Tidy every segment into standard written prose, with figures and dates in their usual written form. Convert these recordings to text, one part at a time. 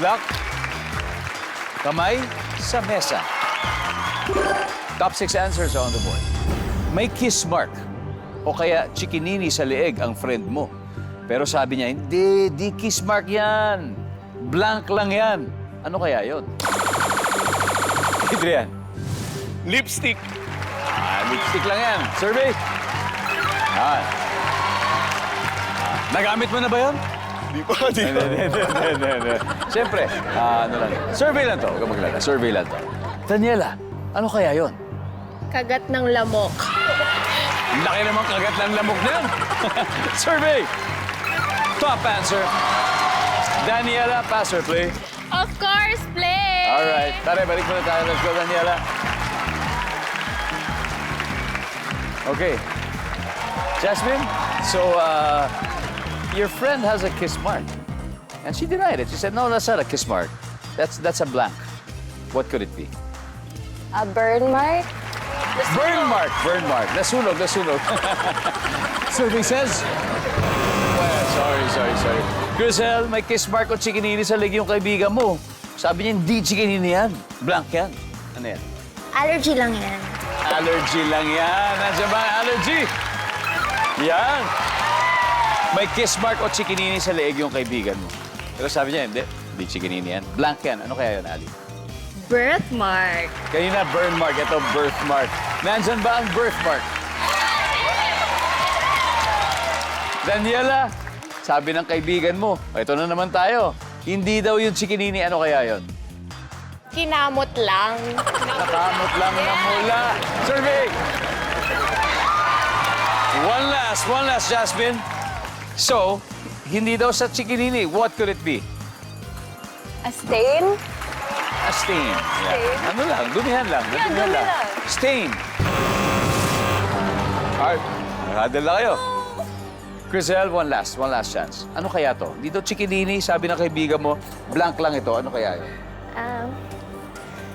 luck. Kamay sa mesa. Top 6 answers on the board. May kiss mark o kaya chikinini sa leeg ang friend mo. Pero sabi niya, hindi, di kiss mark yan. Blank lang yan. Ano kaya yon? Adrian. Lipstick. Lipstick lang yan. Survey. Nagamit mo na ba yun? Di pa. Hindi. Siyempre, ano lang. Survey lang to. Huwag kang maglala. Survey lang to. Daniela, ano kaya yon? Kagat ng lamok. Laki naman kagat ng lamok niyan. Survey. Top answer. Daniela, pass or play? Of course, play! All right. Tara, balik muna tayo. Let's go, Daniela. Okay. Jasmine, so your friend has a kiss mark. And she denied it. She said, no, that's not a kiss mark. That's a blank. What could it be? A burn mark? Burn mark. Burn mark. Nasunog. Survey says... Well, sorry. Crisel, may kiss mark o chikinini sa leg yung kaibigan mo. Sabi niya, hindi chikinini yan. Blank yan. Ano yan? Allergy lang yan. Allergy lang yan. Nandiyan ba ang allergy? Yan. May kiss mark o chikinini sa leeg yung kaibigan mo. Pero sabi niya, hindi chikinini yan. Blank yan. Ano kaya yun, Ali? Birthmark. Kanina, burn mark. Ito, birthmark. Nandiyan ba ang birthmark? Daniela, sabi ng kaibigan mo, ito na naman tayo. Hindi daw yung chikinini. Ano kaya yon? Kinamot lang. Nakamot lang na mula. Survey! One last, Jasmine. So, hindi daw sa chikinini. What could it be? A stain? A stain. Stain? Ano lang, dumihan lang. Dumihan lang. Stain. Alright, nakadal na kayo. Crisel, one last chance. Ano kaya to? Dito chikinini, sabi ng kaibigan mo, blank lang ito. Ano kaya yun?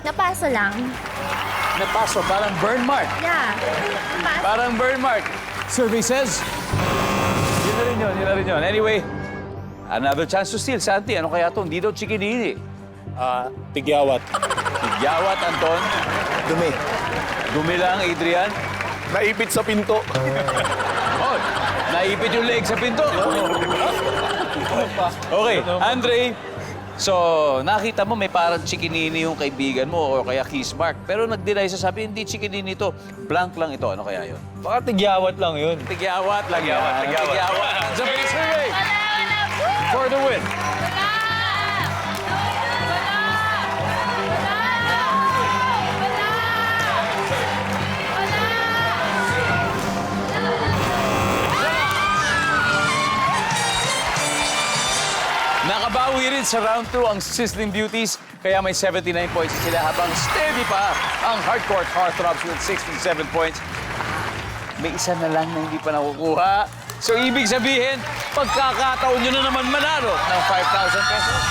Napaso lang. Napaso, parang burn mark. Yeah. Napaso. Parang burn mark. Survey says, yun na rin yun. Anyway, another chance to steal. Santi, ano kaya to? Hindi daw chikinini. Tigyawat. Tigyawat, Anton. Dumi. Dumi lang, Adrian. Naipit sa pinto. Oh, naipit yung leg sa pinto. Okay, Andre. So, nakita mo may parang chikinini yung kaibigan mo o kaya kiss mark. Pero nag-deny sa sabi, hindi chikinini ito. Blank lang ito. Ano kaya yun? Baka tigyawat lang yun. Tigyawat lang yan. Tigyawat. Tigyawat. Sa survey. For the win. Nakabawi rin sa round 2 ang Sizzling Beauties, kaya may 79 points sila habang steady pa ang Hardcore Heartthrobs with 67 points. May isa na lang na hindi pa nakukuha. So, ibig sabihin, pagkakataon nyo na naman manalo ng 5,000 pesos.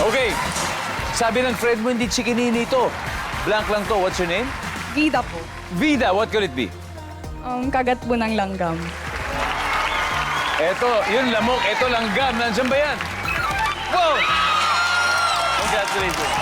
Okay. Sabi ng friend mo, hindi chikinini ito. Blank lang to. What's your name? Vida po. Vida. What could it be? Kagat po ng langgam. Eto, yun lamok. Eto langgam. Nandiyan ba yan? Wow! Congratulations.